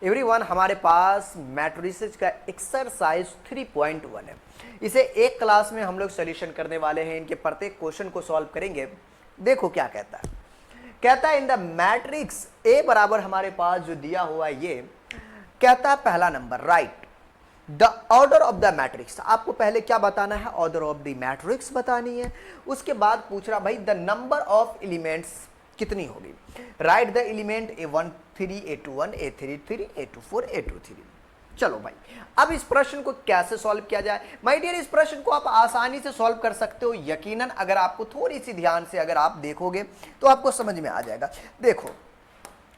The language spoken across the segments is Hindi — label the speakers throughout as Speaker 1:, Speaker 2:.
Speaker 1: एवरीवन, हमारे पास मैट्रिसेस का एक्सरसाइज 3.1 है। इसे एक क्लास में हम लोग सॉल्यूशन करने वाले हैं। इनके प्रत्येक क्वेश्चन को सॉल्व करेंगे। देखो क्या कहता है। कहता है इन द मैट्रिक्स ए बराबर हमारे पास जो दिया हुआ है ये कहता है पहला number right the order of the matrix. आपको पहले क्या बताना है? ऑर्डर ऑफ द मैट्रिक्स बतानी है। उसके बाद पूछ रहा भाई द नंबर ऑफ एलिमेंट्स कितनी होगी। Right the element A13 A21 A33 A24 A23। चलो भाई, अब इस प्रश्न को कैसे सॉल्व किया जाए? माय डियर, इस प्रश्न को आप आसानी से सॉल्व कर सकते हो। यकीनन अगर आपको थोड़ी सी ध्यान से अगर आप देखोगे तो आपको समझ में आ जाएगा। देखो,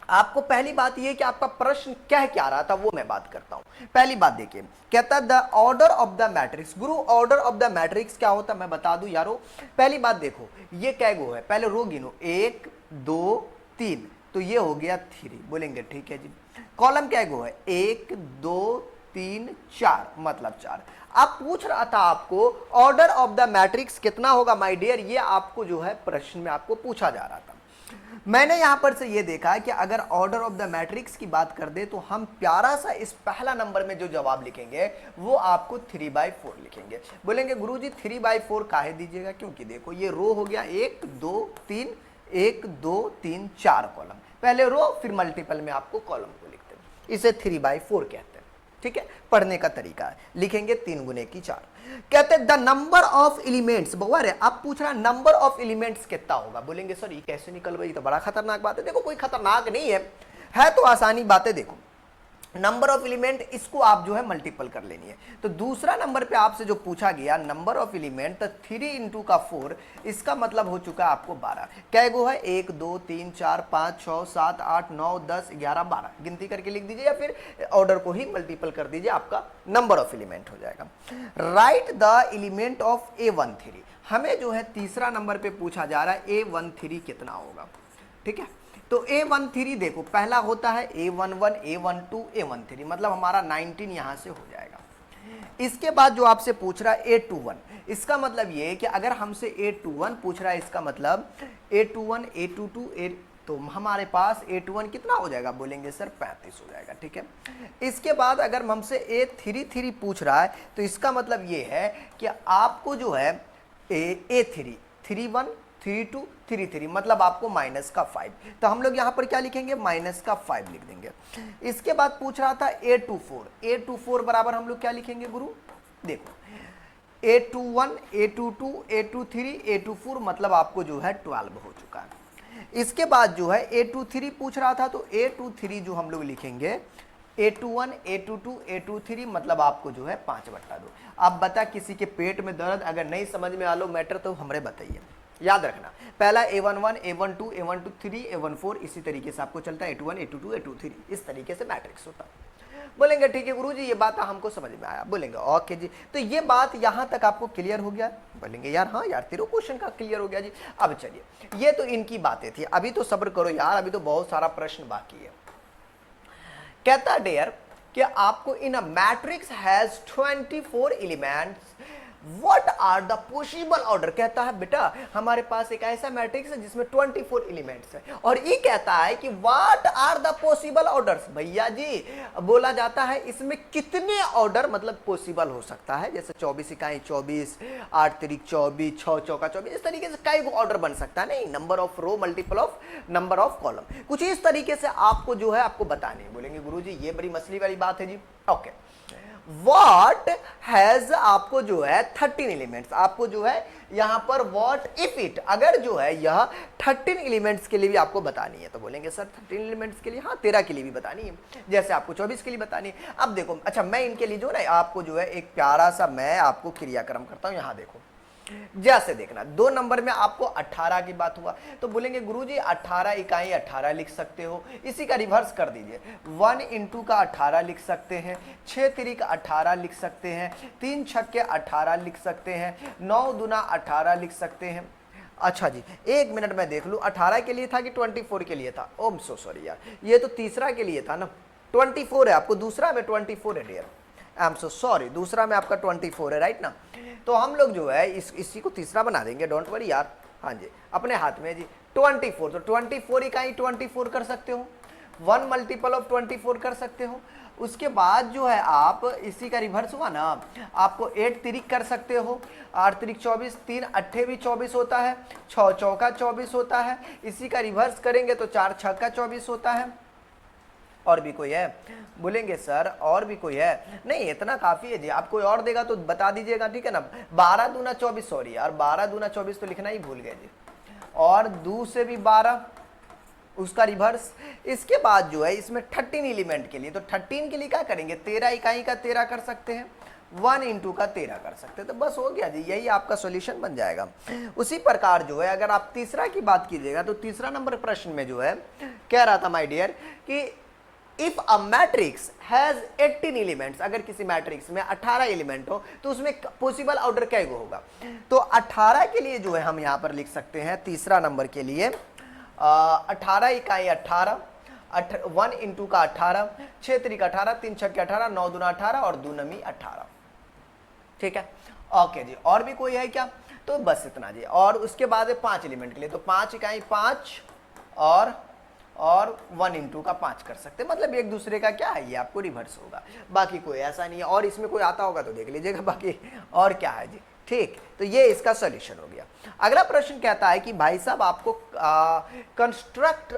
Speaker 1: आपको पहली बात यह कि आपका प्रश्न कह क्या रहा था वो मैं बात करता हूं। पहली बात देखिए, कहता the order of the matrix. Guru, order of the matrix क्या होता है मैं बता दूं यारो। पहली बात देखो, ये कै गो है? पहले रो गिनो, 1 2 3, तो ये हो गया 3। बोलेंगे ठीक है जी। कॉलम कै गो है? 1 2 3 4, मतलब 4। अब पूछ रहा था आपको ऑर्डर ऑफ द मैट्रिक्स कितना होगा माय डियर, ये आपको जो है प्रश्न में आपको पूछा जा रहा था। मैंने यहां पर से ये देखा कि अगर ऑर्डर ऑफ द मैट्रिक्स की बात कर दे तो हम प्यारा सा इस पहला नंबर में जो जवाब लिखेंगे वो आपको 3/4 लिखेंगे। बोलेंगे गुरुजी 3/4 काहे दीजिएगा? क्योंकि देखो ये रो हो गया 1 2 3, 1 2 3 4 कॉलम। पहले रो फिर मल्टीपल में आपको कॉलम को लिखते हैं, इसे 3/4 कहते हैं। ठीक है, पढ़ने का तरीका है। लिखेंगे 3 गुने की 4। कहते द नंबर ऑफ एलिमेंट्स बवर है। अब पूछ रहा नंबर ऑफ एलिमेंट्स कितना होगा। बोलेंगे सर ये कैसे निकल गई, तो बड़ा खतरनाक बात है। देखो कोई खतरनाक नहीं है तो आसानी बात है। देखो नंबर ऑफ एलिमेंट, इसको आप जो है मल्टीपल कर लेनी है। तो दूसरा नंबर पे आपसे जो पूछा गया नंबर ऑफ एलिमेंट, तो 3 × का 4, इसका मतलब हो चुका है आपको 12। कै गो है? 1 2 3 4 5 6 7 8 9 10 11 12, गिनती करके लिख दीजिए या फिर ऑर्डर को ही मल्टीपल कर दीजिए, आपका नंबर ऑफ एलिमेंट हो जाएगा। Right the element of A13। हमें जो है तीसरा नंबर पे पूछा जा रहा है A13 कितना होगा। ठीक है, तो A13 देखो पहला होता है A11 A12 A13, मतलब हमारा 19 यहां से हो जाएगा। इसके बाद जो आपसे पूछ रहा है A21, इसका मतलब ये है कि अगर हमसे A21 पूछ रहा है, इसका मतलब A21 A22 तो हमारे पास A21 कितना हो जाएगा? बोलेंगे सर 35 हो जाएगा। ठीक है, इसके बाद अगर हमसे A33 पूछ रहा है तो इसका मतलब ये है कि आपको जो है A3 31 32 33, मतलब आपको माइनस का 5। तो हम लोग यहां पर क्या लिखेंगे? माइनस का 5 लिख देंगे। इसके बाद पूछ रहा था A24 बराबर हम लोग क्या लिखेंगे गुरु? देखो A21 A22 A23 A24, मतलब आपको जो है 12 हो चुका है। इसके बाद जो है A23 पूछ रहा था, तो A23 जो हम लोग लिखेंगे A21 A22 A23, मतलब आपको जो है 5/2। अब बता किसी के पेट में दर्द अगर नहीं समझ में आ लो मैटर तो हमरे बताइए। याद रखना, पहला A11 A12 A13 A14, इसी तरीके से आपको चलता है A21 A22 A23, इस तरीके से मैट्रिक्स होता है। बोलेंगे ठीक है गुरुजी, ये बात हमको समझ में आया। बोलेंगे ओके जी, तो ये बात यहां तक आपको क्लियर हो गया? बोलेंगे यार हाँ यार, तेरे क्वेश्चन का क्लियर हो गया जी। अब चलिए, ये तो इनकी बातें थी, अभी तो सब्र करो यार, अभी तो बहुत सारा प्रश्न बाकी है। कहता डियर कि आपको in a matrix has 24 elements, what are the possible order. कहता है बेटा हमारे पास एक ऐसा मैट्रिक्स है जिसमें 24 एलिमेंट्स है, और ये कहता है कि what are the possible orders. भैया जी बोला जाता है इसमें कितने ऑर्डर मतलब पॉसिबल हो सकता है, जैसे 24 इकाई 24, 8 तिरिक 24, 6 चौका 24, इस तरीके से कई ऑर्डर बन सकता है। नहीं, number of row multiple of number of column, कुछ इस तरीके से आपको जो है आपको बताने। बोलेंगे गुरुजी ये बड़ी मसली वाली बात है जी। ओके, What has आपको जो है 13 एलिमेंट्स, आपको जो है यहां पर what if it, अगर जो है यह 13 एलिमेंट्स के लिए भी आपको बतानी है। तो बोलेंगे सर 13 एलिमेंट्स के लिए? हाँ, 13 के लिए भी बतानी है, जैसे आपको 24 के लिए बतानी है। अब देखो, अच्छा मैं इनके लिए जो ना आपको जो है एक प्यारा सा मैं आपको क्रियाक्रम करता हूं। यहां देखो, जैसे देखना 2 नंबर में आपको 18 की बात हुआ, तो बोलेंगे गुरुजी 18 इकाई 18 लिख सकते हो। इसी का रिवर्स कर दीजिए, 1 × का 18 लिख सकते हैं, 6 तिरिक 18 लिख सकते हैं, 3 छक्के 18 लिख सकते हैं, 9 दूना 18 लिख सकते हैं। अच्छा जी, 1 मिनट में देख लूँ, 18 के लिए था कि 24 के लिए था? ओम सो सॉरी यार, ये तो तीसरा के लिए था ना, 24 है आपको, दूसरा में 24 है dear. I am so sorry, दूसरा में आपका 24 है, राइट ना। तो हम लोग जो है इसी को तीसरा बना देंगे, डोंट वरी यार। हाँ जी, अपने हाथ में जी 24, तो 24 इकाई 24 कर सकते हो। 1 मल्टीपल ऑफ 24 कर सकते हो। उसके बाद जो है आप इसी का रिवर्स हुआ ना, आपको 8 तिरिक कर सकते हो, 8 तिरिक 24, 3 अट्ठे भी 24 होता है, 6 चौका 24 होता है। इसी का रिवर्स करेंगे तो 4 छक्का 24 होता है। और भी कोई है? बोलेंगे सर और भी कोई है? नहीं, इतना काफी है जी। आप कोई और देगा तो बता दीजिएगा, ठीक है ना। 12 दूना 24, सॉरी यार 12 दूना 24 तो लिखना ही भूल गए जी। और 2 से भी 12, उसका रिवर्स। इसके बाद जो है इसमें 13 एलिमेंट के लिए, तो 13 के लिए क्या करेंगे, 13 इकाई का 13 कर सकते हैं, 1 इंटू का 13 कर सकते हैं, तो बस हो गया जी, यही आपका सॉल्यूशन बन जाएगा। उसी प्रकार जो है अगर आप तीसरा की बात कीजिएगा तो तीसरा नंबर प्रश्न में जो है कह रहा था माय डियर कि if a matrix has 18 elements, अगर किसी मैट्रिक्स में 18 एलिमेंट हो तो उसमें पॉसिबल ऑर्डर क्या होगा। तो 18 के लिए जो है हम यहां पर लिख सकते हैं तीसरा नंबर के लिए 18 इकाई 18, 1 इंटू का 18, 6 त्रिक 18, 3 छक्के 18, 9 दूना 18 और 2 नमी 18। ठीक है, ओके जी। और भी कोई है क्या? तो बस इतना जी। और उसके बाद 5 एलिमेंट के लिए तो 5 इकाई 5 और 1 इंटू का 5 कर सकते हैं, मतलब एक दूसरे का क्या है, ये आपको रिवर्स होगा। बाकी कोई ऐसा नहीं है, और इसमें कोई आता होगा तो देख लीजिएगा, बाकी और क्या है जी। ठीक, तो ये इसका सॉल्यूशन हो गया। अगला प्रश्न कहता है कि भाई साहब आपको कंस्ट्रक्ट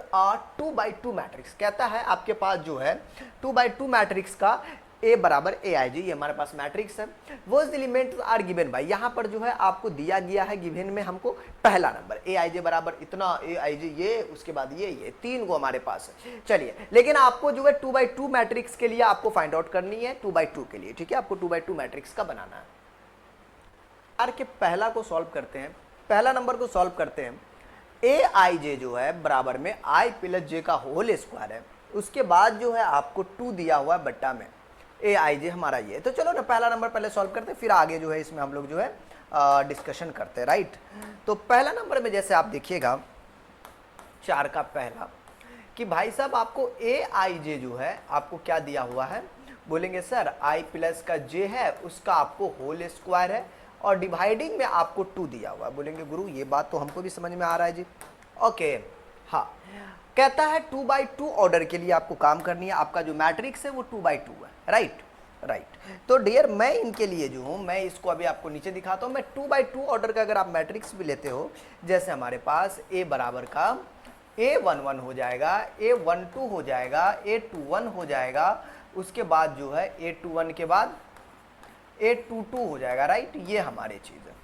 Speaker 1: 2 बाई 2 मैट्रिक्स, कहता है आपके पास जो है 2 बाई 2 मैट्रिक्स का ए बराबर ए आई जी, ये हमारे पास मैट्रिक्स है। वो एलिमेंट्स आर गिवन बाई, यहाँ पर जो है आपको दिया गया है गिवन में हमको पहला नंबर ए आई जे बराबर इतना, ए आई जे ये, उसके बाद ये 3 को हमारे पास है। चलिए, लेकिन आपको जो है 2 बाई 2 मैट्रिक्स के लिए आपको फाइंड आउट करनी है 2 बाई 2 के लिए, ठीक है, आपको 2 बाई 2 मैट्रिक्स का बनाना है। आर के पहला को सॉल्व करते हैं, पहला नंबर को सॉल्व करते हैं। ए आई जे जो है बराबर में आई प्लस जे का होल स्क्वायर है, उसके बाद जो है आपको 2 दिया हुआ है बट्टा में ए आई जे हमारा ये। तो चलो ना पहला नंबर पहले सॉल्व करते हैं, फिर आगे जो है इसमें हम लोग जो है डिस्कशन करते हैं, राइट। तो पहला नंबर में जैसे आप देखिएगा 4 का पहला कि भाई साहब आपको ए आई जे जो है आपको क्या दिया हुआ है, बोलेंगे सर आई प्लस का जे है उसका आपको होल स्क्वायर है और डिवाइडिंग में आपको 2 दिया हुआ है। बोलेंगे गुरु ये बात तो हमको भी समझ में आ रहा है जी, ओके। हाँ, कहता है 2 बाई 2 ऑर्डर के लिए आपको काम करनी है, आपका जो मैट्रिक्स है वो 2 बाई 2 है, राइट। तो डियर मैं इनके लिए जो हूँ, मैं इसको अभी आपको नीचे दिखाता हूँ। मैं 2 बाई 2 ऑर्डर का अगर आप मैट्रिक्स भी लेते हो, जैसे हमारे पास ए बराबर का A11 हो जाएगा, A12 हो जाएगा, A21 हो जाएगा, उसके बाद जो है A21 के बाद A22 हो जाएगा, राइट। ये हमारी चीज़ है।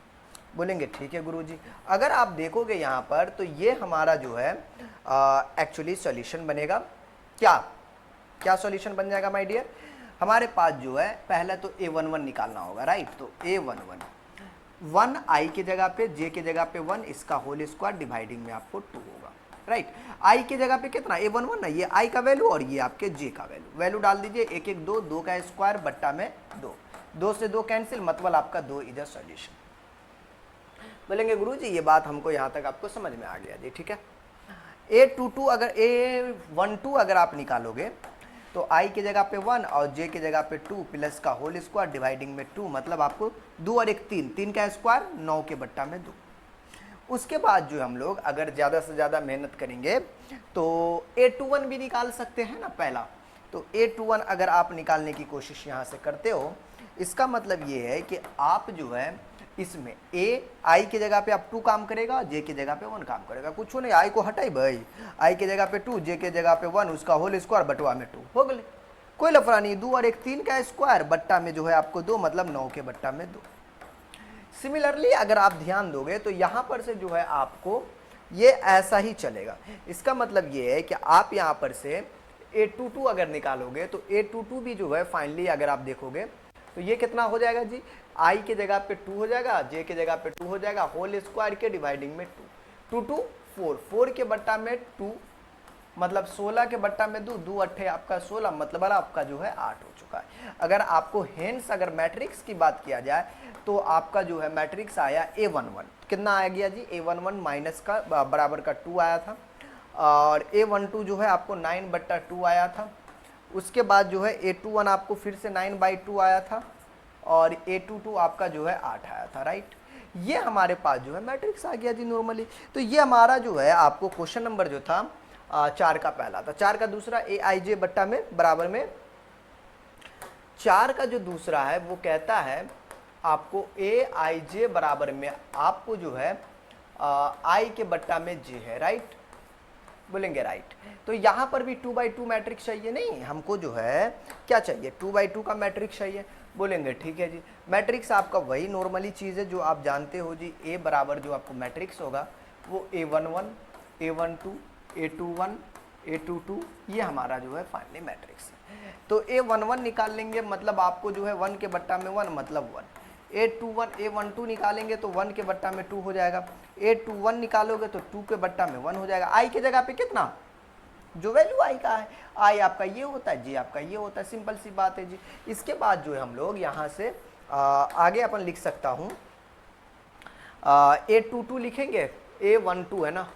Speaker 1: बोलेंगे ठीक है गुरुजी। अगर आप देखोगे यहाँ पर तो ये हमारा जो है एक्चुअली सॉल्यूशन बनेगा। क्या क्या सॉल्यूशन बन जाएगा माय डियर? हमारे पास जो है पहले तो A11 निकालना होगा, राइट। तो A11 1 आई के जगह पे, जे के जगह पे 1, इसका होल स्क्वायर डिवाइडिंग में आपको 2 होगा, राइट। आई के जगह पे कितना A11 ना, ये आई का वैल्यू और ये आपके जे का वैल्यू डाल दीजिए। 1 1 2, 2 का स्क्वायर बट्टा में 2, 2 से 2 कैंसिल, मतलब आपका 2 इज अ सॉल्यूशन। बोलेंगे गुरुजी ये बात हमको यहाँ तक आपको समझ में आ गया जी, ठीक है। A22 अगर A12 अगर आप निकालोगे तो i की जगह पे 1 और j की जगह पे 2 प्लस का होल स्क्वायर डिवाइडिंग में 2, मतलब आपको 2 और 1 3, 3 का स्क्वायर 9 के बट्टा में 2। उसके बाद जो हम लोग अगर ज़्यादा से ज़्यादा मेहनत करेंगे तो A21 भी निकाल सकते हैं ना पहला। तो A21 अगर आप निकालने की कोशिश यहाँ से करते हो, इसका मतलब ये है कि आप जो है इसमें a आई की जगह पे आप 2 काम करेगा, जे की जगह पे 1 काम करेगा, कुछ नहीं, आई को हटाई भाई, आई की जगह पे 2, जे की जगह पे 1, उसका होल स्क्वायर बटवा में 2 हो गए, कोई लफड़ा नहीं। 2 और 1 3 का स्क्वायर बट्टा में जो है आपको 2, मतलब 9 के बट्टा में 2। सिमिलरली अगर आप ध्यान दोगे तो यहाँ पर से जो है आपको ये ऐसा ही चलेगा। इसका मतलब ये है कि आप यहाँ पर से A22 अगर निकालोगे तो A22 भी जो है फाइनली अगर आप देखोगे तो ये कितना हो जाएगा जी, आई के जगह पे 2 हो जाएगा, जे के जगह पे 2 हो जाएगा, होल स्क्वायर के डिवाइडिंग में 2, 2 2 4, 4 के बट्टा में 2, मतलब 16 के बट्टा में 2, 2 अट्ठे आपका 16, मतलब आपका जो है 8 हो चुका है। अगर आपको हेंस अगर मैट्रिक्स की बात किया जाए तो आपका जो है मैट्रिक्स आया A11, कितना आ गया जी, A11 माइनस का बराबर का 2 आया था, और A12 जो है आपको 9 बट्टा 2 आया था। उसके बाद जो है A21 आपको फिर से 9 बाई 2 आया था, और A22 आपका जो है 8 आया था, राइट। ये हमारे पास जो है मैट्रिक्स आ गया जी नॉर्मली। तो ये हमारा जो है आपको क्वेश्चन नंबर जो था 4 का पहला था, 4 का दूसरा ए आई जे बट्टा में बराबर में 4 का जो दूसरा है वो कहता है आपको ए आई जे बराबर में आपको जो है आई के बट्टा में जे है, राइट, बोलेंगे राइट। तो यहाँ पर भी 2x2 मैट्रिक्स चाहिए, नहीं हमको जो है क्या चाहिए 2x2 का मैट्रिक्स चाहिए, बोलेंगे ठीक है जी। मैट्रिक्स आपका वही नॉर्मली चीज़ है जो आप जानते हो जी, ए बराबर जो आपको मैट्रिक्स होगा वो A11 A12 A21 A22, ये हमारा जो है फाइनली मैट्रिक्स है। तो A11 निकाल लेंगे मतलब आपको जो है 1 के बट्टा में 1 मतलब 1, A21 A12 निकालेंगे तो 1 के बट्टा में 2 हो जाएगा, A21 निकालोगे तो 2 के बट्टा में 1 हो जाएगा। आई के जगह पे कितना, जो वैल्यू आई का है, आई आपका ये होता है, जी आपका ये होता है, सिंपल सी बात है जी। इसके बाद जो है हम लोग यहाँ से आगे अपन लिख सकता हूँ A22 लिखेंगे, A12 है ना,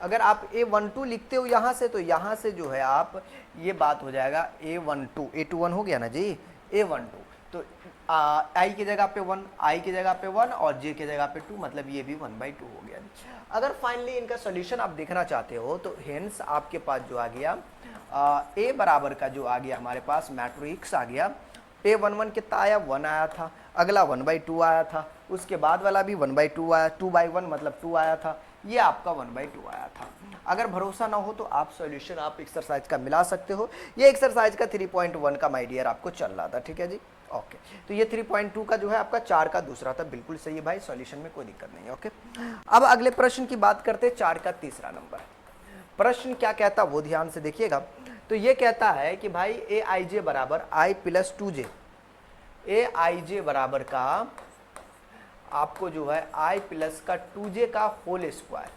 Speaker 1: अगर आप A12 लिखते हो यहाँ से तो यहाँ से जो है आप ये बात हो जाएगा A12 A21 हो गया ना जी, A12 तो आई की जगह पे 1, आई की जगह पे 1 और जे की जगह पे 2, मतलब ये भी 1/2 हो गया। अगर फाइनली इनका सॉल्यूशन आप देखना चाहते हो तो हेंस आपके पास जो आ गया ए बराबर का जो आ गया हमारे पास मैट्रिक्स आ गया, A11 कितना आया 1 आया था, अगला 1/2 आया था, उसके बाद वाला भी 1/2 आया, 2/1 मतलब 2 आया था, ये आपका 1/2 आया था। अगर भरोसा ना हो तो आप सॉल्यूशन आप एक्सरसाइज का मिला सकते हो, ये एक्सरसाइज का 3.1 का माय डियर आपको चल रहा था, ठीक है जी, ओके। तो ये 3.2 का जो है आपका 4 का दूसरा था, बिल्कुल सही है भाई, सॉल्यूशन में कोई दिक्कत नहीं है, ओके। अब अगले प्रश्न की बात करते हैं, 4 का तीसरा नंबर प्रश्न क्या कहता वो ध्यान से देखिएगा। तो ये कहता है कि भाई ए आई जे बराबर आई प्लस 2जे, ए आई जे बराबर का आपको जो है आई प्लस का 2जे का होल स्क्वायर,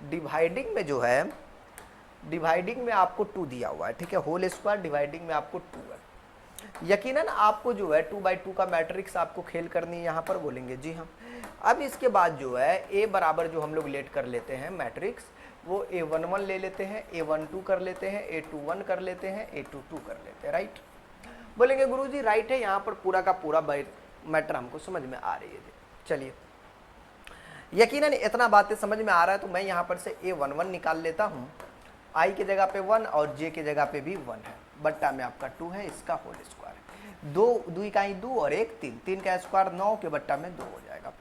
Speaker 1: डिवाइडिंग में जो है डिवाइडिंग में आपको 2 दिया हुआ है, ठीक है, होल स्क्वायर डिवाइडिंग में आपको 2 है। यकीनन आपको जो है 2/2 का मैट्रिक्स आपको खेल करनी है यहाँ पर, बोलेंगे जी हाँ। अब इसके बाद जो है ए बराबर जो हम लोग लेट कर लेते हैं मैट्रिक्स, वो A11 ले लेते हैं, A12 कर लेते हैं, A21 कर लेते हैं, A22 कर लेते हैं, राइट, बोलेंगे गुरुजी राइट है, यहाँ पर पूरा का पूरा मैटर हमको समझ में आ रही है जी। चलिए, यकीनन इतना बातें समझ में आ रहा है तो मैं यहाँ पर से A11 निकाल लेता हूँ, आई की जगह पे 1 और जे की जगह पे भी 1 है, बट्टा में आपका 2 है, इसका होल स्क्वायर, 2 इकाई 2 और 1 3, 3 का स्क्वायर 9 के बट्टा में 2 हो जाएगा।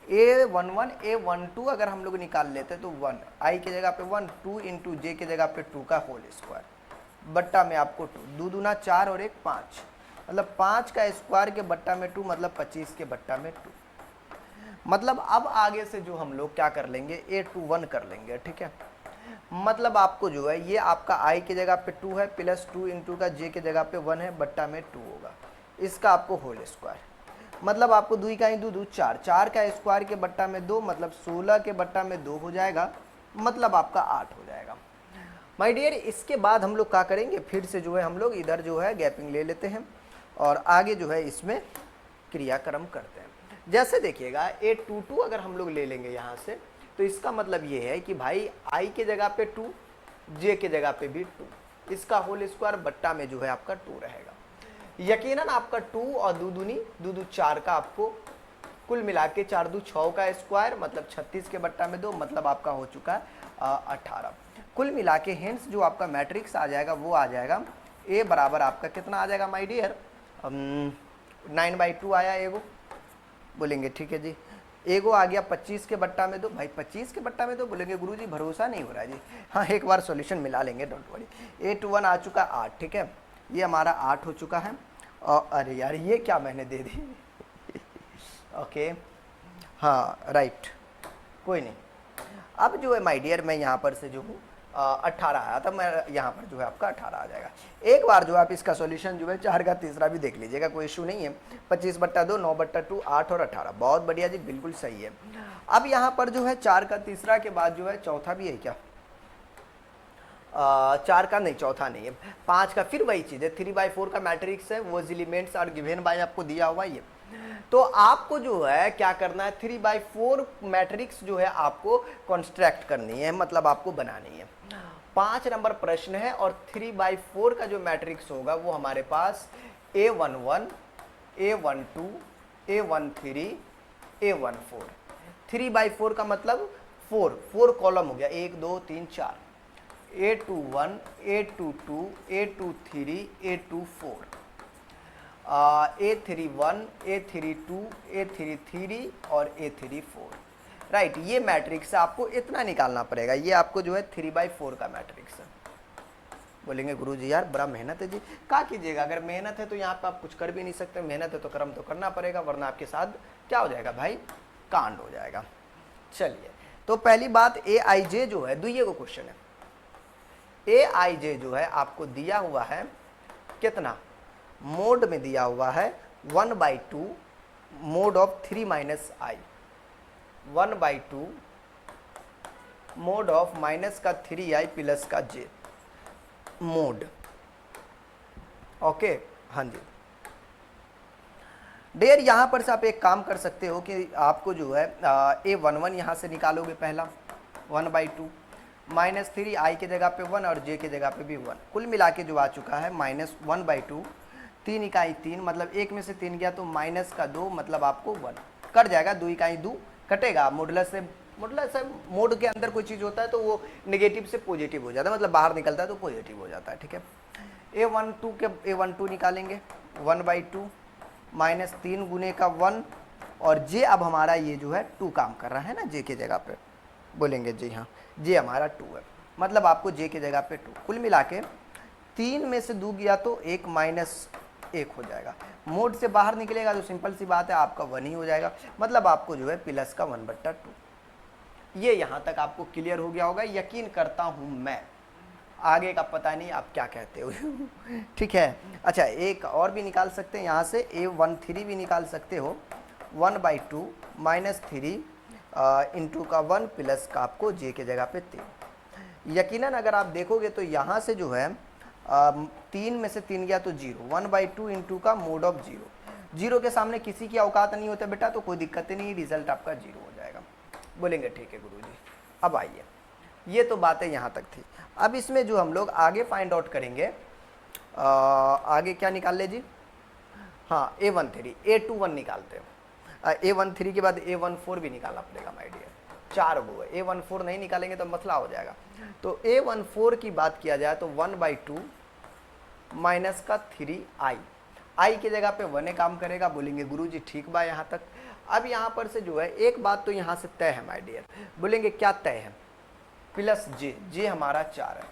Speaker 1: A11 A12 अगर हम लोग निकाल लेते तो 1, आई की जगह पे 1, 2 इंटू जे की जगह पे 2 का होल स्क्वायर, बट्टा में आपको 2, 2 दूना 4 और 1 5, मतलब 5 का स्क्वायर के बट्टा में 2 मतलब 25 के बट्टा में 2। मतलब अब आगे से जो हम लोग क्या कर लेंगे A21 कर लेंगे, ठीक है, मतलब आपको जो है ये आपका आई की जगह पे 2 है प्लस 2 इंटू का जे की जगह पे 1 है, बट्टा में 2 होगा, इसका आपको होल स्क्वायर, मतलब आपको 2 इकाई 2 2 4, 4 का स्क्वायर के बट्टा में 2 मतलब 16 के बट्टा में 2 हो जाएगा, मतलब आपका 8 हो जाएगा। माय डियर इसके बाद हम लोग क्या करेंगे, फिर से जो है हम लोग इधर जो है गैपिंग ले लेते हैं और आगे जो है इसमें क्रियाक्रम करते हैं। जैसे देखिएगा A22 अगर हम लोग ले लेंगे यहाँ से तो इसका मतलब ये है कि भाई आई के जगह पे 2, जे के जगह पे भी 2, इसका होल स्क्वायर बट्टा में जो है आपका 2 रहेगा। यकीनन आपका 2 और 2 दूनी 2 2 4 का आपको कुल मिला के 4 2 6 का स्क्वायर मतलब 36 के बट्टा में 2, मतलब आपका हो चुका है 18। कुल मिला के हेंस जो आपका मैट्रिक्स आ जाएगा वो आ जाएगा ए बराबर आपका कितना आ जाएगा माय डियर, 9/2 आया एगो, बोलेंगे ठीक है जी। एगो आ गया 25 के बट्टा में 2, भाई 25 के बट्टा में 2, बोलेंगे गुरुजी भरोसा नहीं हो रहा है जी, हाँ एक बार सॉल्यूशन मिला लेंगे, डोंट वरी। A21 आ चुका 8, ठीक है, ये हमारा 8 हो चुका है, और अरे यार ये क्या मैंने दे दी ओके हाँ राइट, कोई नहीं। अब जो है माय डियर मैं यहाँ पर से जो हूँ 18 आया था, मैं यहाँ पर जो है आपका 18 आ जाएगा। एक बार जो आप इसका सॉल्यूशन जो है 4 का तीसरा भी देख लीजिएगा, कोई इशू नहीं है। 25/2, 9/2, 8 और 18, बहुत बढ़िया जी, बिल्कुल सही है। अब यहाँ पर जो है 4 का तीसरा के बाद जो है चौथा भी है क्या, 4 का नहीं, चौथा नहीं है, 5 का फिर वही चीज़ है, 3/4 का मैट्रिक्स है, वो एलिमेंट्स और गिवन बाय आपको दिया हुआ ये। तो आपको जो है क्या करना है, 3/4 मैट्रिक्स जो है आपको कंस्ट्रक्ट करनी है, मतलब आपको बनानी है। 5 नंबर प्रश्न है और 3/4 का जो मैट्रिक्स होगा वो हमारे पास A11 A12 A13 A14, 3/4 का मतलब 4 कॉलम हो गया, 1 2 3 4, A21, A22, A23, A24, A31, A32, A33 और A34, राइट। ये मैट्रिक्स आपको इतना निकालना पड़ेगा। ये आपको जो है 3/4 का मैट्रिक्स है। बोलेंगे गुरुजी यार बड़ा मेहनत है जी। क्या कीजिएगा, अगर मेहनत है तो यहाँ पे आप कुछ कर भी नहीं सकते, मेहनत है तो कर्म तो करना पड़ेगा, वरना आपके साथ क्या हो जाएगा भाई, कांड हो जाएगा। चलिए, तो पहली बात AIJ जो है, दुइये को क्वेश्चन है, AIJ जो है आपको दिया हुआ है कितना, मोड में दिया हुआ है 1/2 mode of 3 minus I, 1/2 mode of minus का 3i प्लस का j मोड। ओके, हाँ जी डेयर, यहां पर से आप एक काम कर सकते हो कि आपको जो है A11 यहां से निकालोगे पहला 1/2 माइनस 3i के जगह पे 1 और j के जगह पे भी 1, कुल मिला के जो आ चुका है -1/2, 3 इकाई 3 मतलब 1 में से 3 गया तो माइनस का 2 मतलब आपको 1 कट जाएगा, 2 इकाई 2 कटेगा। मॉडुलस से मोड के अंदर कोई चीज़ होता है तो वो नेगेटिव से पॉजिटिव हो जाता है, मतलब बाहर निकलता है तो पॉजिटिव हो जाता है, ठीक है। A12 निकालेंगे 1/2 माइनस 3 गुने का 1 और j अब हमारा ये जो है 2 काम कर रहा है ना, j के जगह पे बोलेंगे जी हाँ, j हमारा 2 है, मतलब आपको j के जगह पे 2, कुल मिला के 3 में से 2 गया तो 1 माइनस 1 हो जाएगा। मोड से बाहर निकलेगा तो सिंपल सी बात है आपका 1 ही हो जाएगा, मतलब आपको जो है प्लस का 1/2। ये यहाँ तक आपको क्लियर हो गया होगा, यकीन करता हूँ मैं। आगे का पता नहीं आप क्या कहते हो ठीक है। अच्छा, एक और भी निकाल सकते हैं यहाँ से, A13 भी निकाल सकते हो, 1/2 माइनस 3 इंटू का 1 प्लस का आपको j के जगह पे 3। यकीनन अगर आप देखोगे तो यहाँ से जो है 3 में से 3 गया तो 0, 1/2 इंटू का मोड ऑफ 0, 0 के सामने किसी की औकात नहीं होता बेटा, तो कोई दिक्कत नहीं, रिजल्ट आपका 0 हो जाएगा। बोलेंगे ठीक है गुरुजी। अब आइए, ये तो बातें यहाँ तक थी। अब इसमें जो हम लोग आगे फाइंड आउट करेंगे, आगे क्या निकाल ले जी, हाँ A13, A21 निकालते हैं। A13 के बाद A14 भी निकालना पड़ेगा माय डियर, 4 वो है, A14 नहीं निकालेंगे तो मसला हो जाएगा। तो A14 की बात किया जाए तो 1/2 माइनस का 3i, आई के जगह पे 1 काम करेगा। बोलेंगे गुरुजी ठीक बा यहाँ तक। अब यहाँ पर से जो है एक बात तो यहाँ से तय है माय डियर, बोलेंगे क्या तय है, प्लस जे हमारा 4 है,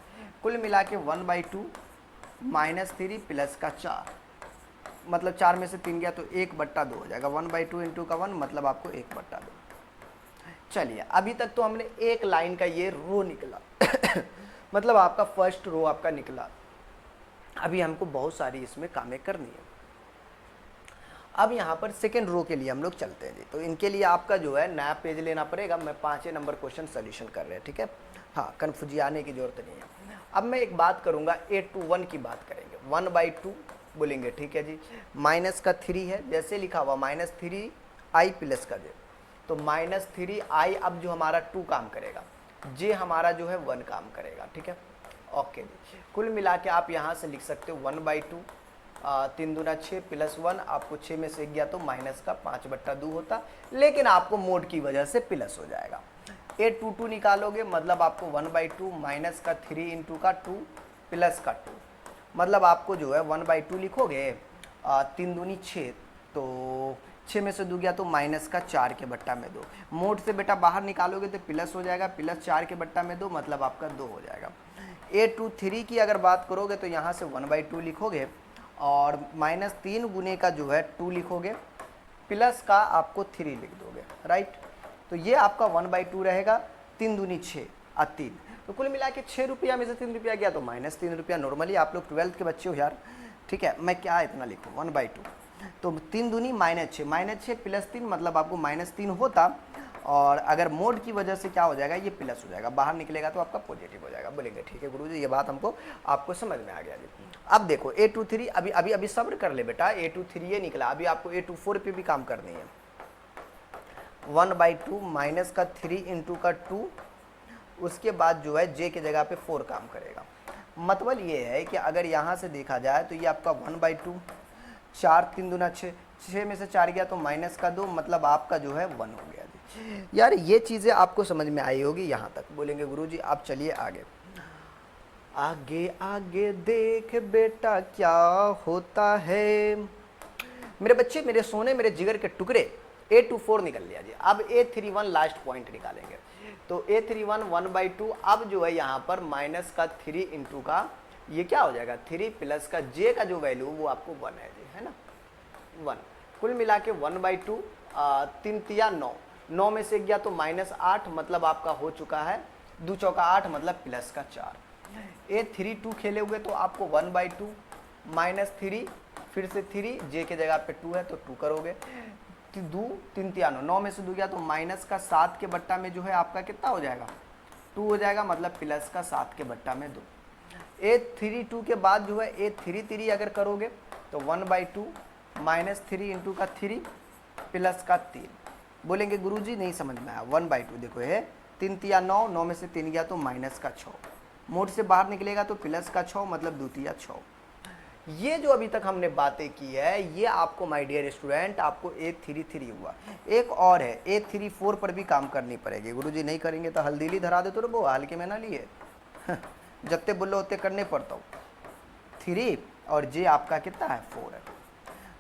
Speaker 1: कुल मिला के 1/2 माइनस 3 प्लस का 4, मतलब 4 में से 3 गया तो 1/2 हो जाएगा, 1/2 इंटू का 1 मतलब आपको 1/2। चलिए, अभी तक तो हमने एक लाइन का ये रो निकला मतलब आपका फर्स्ट रो आपका निकला। अभी हमको बहुत सारी इसमें कामें करनी है। अब यहाँ पर सेकेंड रो के लिए हम लोग चलते हैं जी, तो इनके लिए आपका जो है नया पेज लेना पड़ेगा। मैं 5 नंबर क्वेश्चन सोल्यूशन कर रहे हैं, ठीक है, हाँ कन्फ्यूजियाने की जरूरत नहीं है। अब मैं एक बात करूँगा, A21 की बात करेंगे, 1/2 बोलेंगे ठीक है जी, माइनस का 3 है, जैसे लिखा हुआ -3i प्लस का j, तो -3i अब जो हमारा 2 काम करेगा, j हमारा जो है 1 काम करेगा, ठीक है। ओके जी, कुल मिला के आप यहाँ से लिख सकते हो 1/2 3 दूना 6 प्लस 1, आपको 6 में से गया तो माइनस का 5/2 होता, लेकिन आपको मोड की वजह से प्लस हो जाएगा। A22 निकालोगे मतलब आपको 1/2 माइनस का 3 इंटू का 2 प्लस का 2, मतलब आपको जो है 1/2 लिखोगे 3 दूनी 6, तो 6 में से 2 गया तो माइनस का 4 के बट्टा में 2, मोड से बेटा बाहर निकालोगे तो प्लस हो जाएगा, प्लस 4 के बट्टा में 2 मतलब आपका 2 हो जाएगा। A23 की अगर बात करोगे तो यहाँ से 1/2 लिखोगे और -3 गुने का जो है 2 लिखोगे, प्लस का आपको 3 लिख दोगे, राइट। तो ये आपका 1/2 रहेगा, 3 दूनी 6 और 3, तो कुल मिला के 6 रुपया में से 3 रुपया गया तो -3 रुपया। नॉर्मली आप लोग 12th के बच्चे हो यार, ठीक है, मैं क्या इतना लिखूँ 1/2, तो 3 दूनी -6 प्लस 3 मतलब आपको -3 होता, और अगर मोड की वजह से क्या हो जाएगा, ये प्लस हो जाएगा, बाहर निकलेगा तो आपका पॉजिटिव हो जाएगा। बोलेंगे ठीक है गुरुजी, ये बात हमको आपको समझ में आ गया जी। अब देखो A23, अभी सब्र कर ले बेटा, A23 ये निकला, अभी आपको A24 पे भी काम करनी है। 1/2 माइनस का 3 इंटू का 2, उसके बाद जो है j के जगह पे 4 काम करेगा। मतलब ये है कि अगर यहाँ से देखा जाए तो ये आपका 1/2, 4 3 दूना 6, 6 में से 4 गया तो माइनस का 2, मतलब आपका जो है 1 हो गया जी। यार ये चीज़ें आपको समझ में आई होगी यहाँ तक। बोलेंगे गुरुजी आप चलिए आगे। आगे आगे देख बेटा क्या होता है। मेरे बच्चे, मेरे सोने, मेरे जिगर के टुकड़े, A24 निकल लिया जी। अब A31 लास्ट पॉइंट निकालेंगे। तो A31 1/2, अब जो है यहाँ पर माइनस का 3 इंटू का ये क्या हो जाएगा 3 प्लस का J का जो वैल्यू वो आपको 1 है जी, है ना 1। कुल मिला के 1/2, 3 तिया 9, 9 में से गया तो -8, मतलब आपका हो चुका है 2 चौका 8, मतलब प्लस का 4। A32 खेले हुए तो आपको 1/2 -3, फिर से 3, J के जगह पे 2 है तो 2 करोगे, 2 3 तिया 9, 9 में से 2 गया तो माइनस का 7 के बट्टा में जो है आपका कितना हो जाएगा 2 हो जाएगा, मतलब प्लस का 7 के बट्टा में 2। A32 के बाद जो है A33 अगर करोगे तो 1/2 -3 इंटू का 3 प्लस का 3। बोलेंगे गुरुजी नहीं समझ में आया। 1/2 देखो है 3 तिया 9, 9 में से 3 गया तो माइनस का 6, मोड से बाहर निकलेगा तो प्लस का 6, मतलब 2 तिया 6। ये जो अभी तक हमने बातें की है ये आपको माय डियर स्टूडेंट आपको A33 हुआ। एक और है A34 पर भी काम करनी पड़ेगी। गुरुजी नहीं करेंगे तो हल्दीली धरा दे तो वो हाल के में ना लिए जत्ते बोलो उतने करने पड़ता हूँ। 3 और J आपका कितना है 4 है।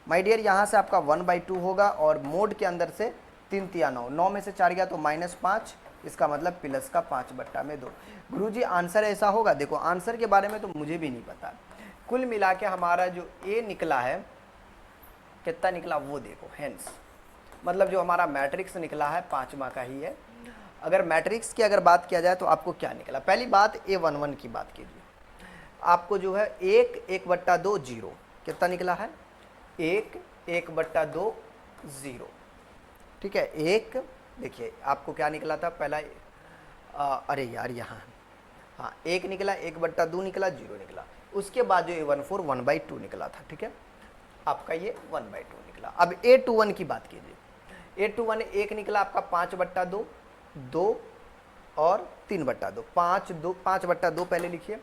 Speaker 1: माय डियर यहाँ से आपका 1/2 होगा और मोड के अंदर से 3 तिया 9, 9 में से 4 गया तो -5, इसका मतलब प्लस का 5 बट्टा में 2। गुरुजी आंसर ऐसा होगा। देखो आंसर के बारे में तो मुझे भी नहीं पता। कुल मिला के हमारा जो A निकला है कितना निकला वो देखो, हेंस मतलब जो हमारा मैट्रिक्स निकला है 5वां का ही है। अगर मैट्रिक्स की अगर बात किया जाए तो आपको क्या निकला, पहली बात A11 की बात कीजिए, आपको जो है 1/2 0 कितना निकला है 1/2 0, ठीक है। एक देखिए आपको क्या निकला था पहला, अरे यार यहाँ हाँ 1 निकला, 1/2 निकला, 0 निकला। उसके बाद जो A14 1/2 निकला था, ठीक है, आपका ये 1/2 निकला। अब A21 की बात कीजिए। A21 1 निकला आपका 5/2, 2 और 3/2, 5/2 पहले लिखिए,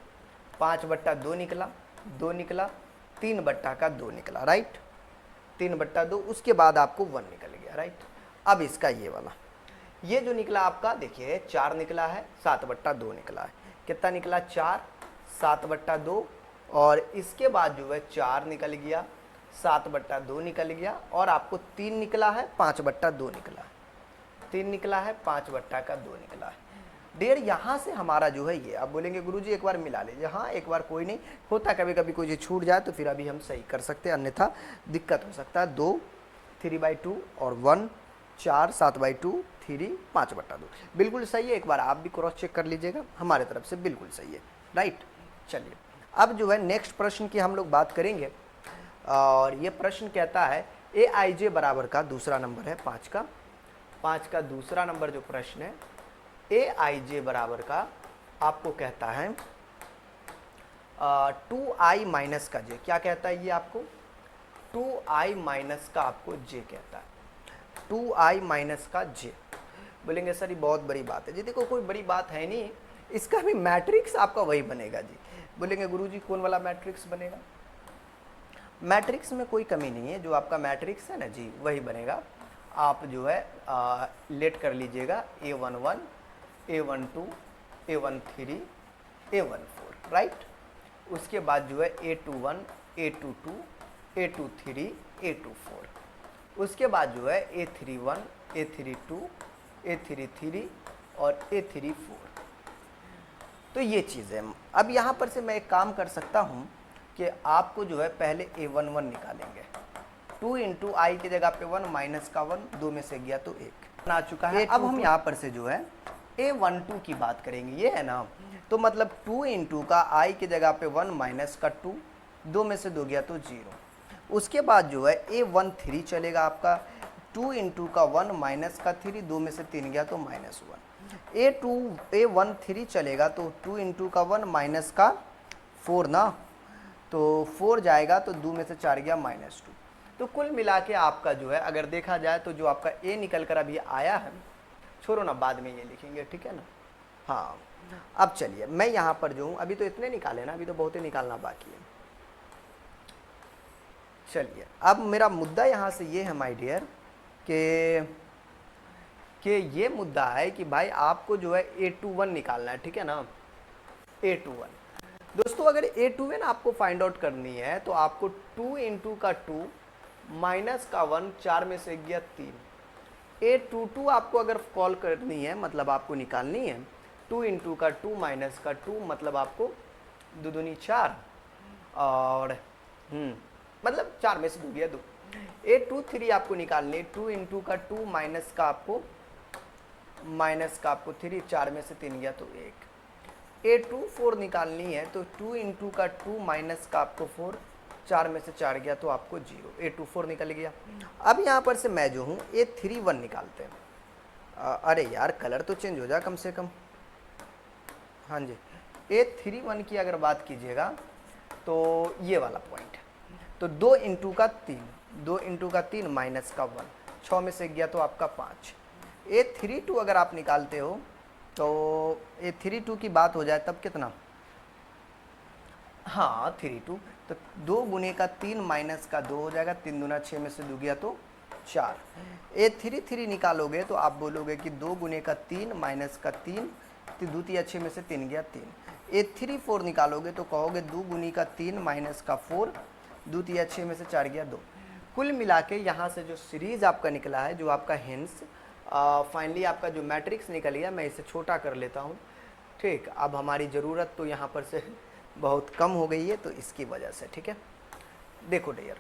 Speaker 1: 5/2 निकला, 2 निकला, 3/2 निकला, राइट 3/2। उसके बाद आपको 1 निकल गया, राइट। अब इसका ये वाला ये जो निकला आपका देखिए 4 निकला है, 7/2 निकला है, कितना निकला 4, 7/2, और इसके बाद जो है 4 निकल गया, 7/2 निकल गया, और आपको 3 निकला है, 5/2 निकला है, 3 निकला है, 5/2 निकला है। डेढ़ यहाँ से हमारा जो है ये। अब बोलेंगे गुरुजी एक बार मिला लीजिए, हाँ एक बार कोई नहीं होता, कभी कभी कोई चीज़ छूट जाए तो फिर अभी हम सही कर सकते हैं, अन्यथा दिक्कत हो सकता है। 2 3/2 और 1 4 7/2 3 5/2 बिल्कुल सही है। एक बार आप भी क्रॉस चेक कर लीजिएगा, हमारे तरफ से बिल्कुल सही है, राइट। चलिए अब जो है नेक्स्ट प्रश्न की हम लोग बात करेंगे, और ये प्रश्न कहता है AIJ बराबर का दूसरा नंबर है 5 का दूसरा नंबर जो प्रश्न है AIJ बराबर का आपको कहता है 2i माइनस का j। क्या कहता है ये आपको 2i माइनस का आपको j कहता है, 2i माइनस का j। बोलेंगे सर ये बहुत बड़ी बात है जी। देखो कोई बड़ी बात है नहीं, इसका भी मैट्रिक्स आपका वही बनेगा जी। बोलेंगे गुरुजी कौन वाला मैट्रिक्स बनेगा, मैट्रिक्स में कोई कमी नहीं है, जो आपका मैट्रिक्स है ना जी वही बनेगा। आप जो है लेट कर लीजिएगा A11 A12 A13 A14, right. उसके बाद जो है A21 A22 A23 A24, उसके बाद जो है A31 A32 A33 और A34। तो ये चीज़ है। अब यहाँ पर से मैं एक काम कर सकता हूँ कि आपको जो है पहले A11 निकालेंगे, 2 इंटू आई की जगह पे 1 माइनस का 1, 2 में से गया तो 1 आ चुका है। अब हम यहाँ पर से जो है A12 की बात करेंगे, ये है ना, तो मतलब 2 इंटू का आई की जगह पे 1 माइनस का 2, 2 में से 2 गया तो 0। उसके बाद जो है A13 चलेगा आपका, 2 इंटू का 1 माइनस का 3, 2 में से 3 गया तो -1। A13 चलेगा तो 2 इंटू का 1 माइनस का 4 ना, तो 4 जाएगा तो 2 में से 4 गया -2। तो कुल मिला के आपका जो है अगर देखा जाए तो जो आपका A निकल कर अभी आया है, छोड़ो ना बाद में ये लिखेंगे, ठीक है ना। हाँ अब चलिए मैं यहाँ पर जो हूँ, अभी तो इतने निकाले ना, अभी तो बहुत ही निकालना बाकी है। चलिए अब मेरा मुद्दा यहाँ से ये है माय डियर कि ये मुद्दा है कि भाई आपको जो है A21 निकालना है, ठीक है ना, A21। दोस्तों अगर A2 है ना आपको फाइंड आउट करनी है तो आपको 2 इंटू का 2 माइनस का 1, 4 में से गया 3। A22 आपको अगर कॉल करनी है मतलब आपको निकालनी है 2 इंटू का 2 माइनस का 2 मतलब आपको 2 दूनी 4 और मतलब 4 में से 2 गया 2। A23 आपको निकालनी है 2 इंटू का 2 माइनस का आपको 3, 4 में से 3 गया तो 1। A24 निकालनी है तो 2 इंटू का 2 माइनस का आपको 4, 4 में से 4 गया तो आपको 0। A24 निकल गया। अब यहाँ पर से मैं जो हूँ A31 निकालते हैं। अरे यार कलर तो चेंज हो जाए कम से कम। हाँ जी, A31 की अगर बात कीजिएगा तो ये वाला पॉइंट है। तो 2 इंटू का 3, 2 इंटू का 3 माइनस का 1, 6 में से गया तो आपका 5। A32 अगर आप निकालते हो तो A32 की बात हो जाए तब कितना, हाँ 32, तो 2 गुने का 3 माइनस का 2 हो जाएगा, 3 दूना 6 में से 2 गया तो 4। A33 निकालोगे तो आप बोलोगे कि 2 गुने का 3 माइनस का 3, 2 तिया 6 में से 3 गया 3। A34 निकालोगे तो कहोगे 2 गुनी का 3 माइनस का 4, 2 तिया 6 में से 4 गया 2। कुल मिला के यहाँ से जो सीरीज आपका निकला है, जो आपका हिंस फाइनली आपका जो मैट्रिक्स निकल गया, मैं इसे छोटा कर लेता हूँ। ठीक, अब हमारी ज़रूरत तो यहाँ पर से बहुत कम हो गई है तो इसकी वजह से, ठीक है। देखो डियर,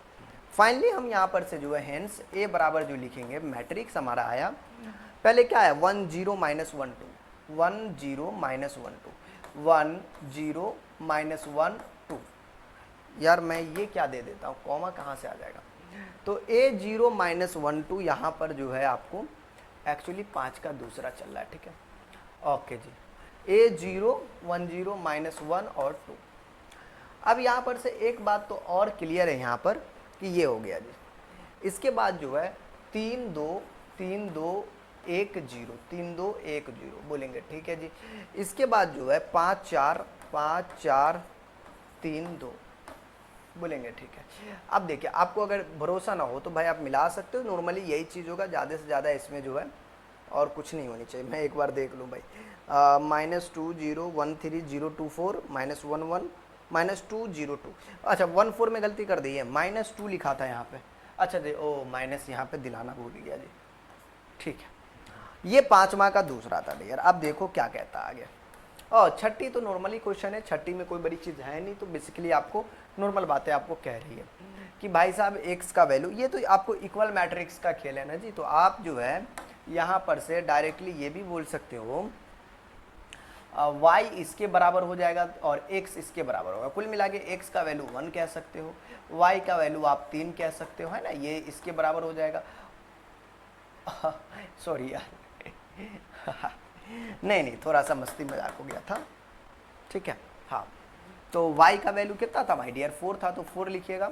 Speaker 1: फाइनली हम यहाँ पर से जो है हेंस ए बराबर जो लिखेंगे मैट्रिक्स हमारा आया, पहले क्या है 1 0 माइनस 1 2, 1 0 माइनस 1 2, 1 0 माइनस 1 2। यार मैं ये क्या दे देता हूँ, कॉमा कहाँ से आ जाएगा। तो A0 माइनस 1 2 यहाँ पर जो है आपको एक्चुअली 5 का दूसरा चल रहा है, ठीक है। ओके जी, A0 1 0 माइनस 1 और 2। अब यहाँ पर से एक बात तो और क्लियर है यहाँ पर कि ये हो गया जी। इसके बाद जो है 3 2 3 2 1 0, 3 2 1 0 बोलेंगे, ठीक है जी। इसके बाद जो है 5 4 5 4 3 2 बोलेंगे, ठीक है। अब देखिए, आपको अगर भरोसा ना हो तो भाई आप मिला सकते हो, नॉर्मली यही चीज़ होगा, ज़्यादा से ज़्यादा इसमें जो है और कुछ नहीं होनी चाहिए। मैं एक बार देख लूँ भाई, -2 0 1 3 0 2 4 -1 1 -2 0 2। अच्छा 1 4 में गलती कर दी है, -2 लिखा था यहाँ पे। अच्छा जी, ओ माइनस यहाँ पे दिलाना भूल गया जी, ठीक है। ये 5वां का दूसरा था डियर। अब देखो क्या कहता है आगे। और छठी तो नॉर्मली क्वेश्चन है, छठी में कोई बड़ी चीज़ है नहीं, तो बेसिकली आपको नॉर्मल बातें आपको कह रही है कि भाई साहब x का वैल्यू, ये तो आपको इक्वल मैट्रिक्स का खेल है ना जी। तो आप जो है यहाँ पर से डायरेक्टली ये भी बोल सकते हो y इसके बराबर हो जाएगा और x इसके बराबर होगा। कुल मिला के x का वैल्यू 1 कह सकते हो, y का वैल्यू आप 3 कह सकते हो, है ना, ये इसके बराबर हो जाएगा। सॉरी यार नहीं थोड़ा सा मस्ती मजाक हो गया था, ठीक है। हाँ, तो y का वैल्यू कितना था माय डियर, 4 था, तो 4 लिखिएगा।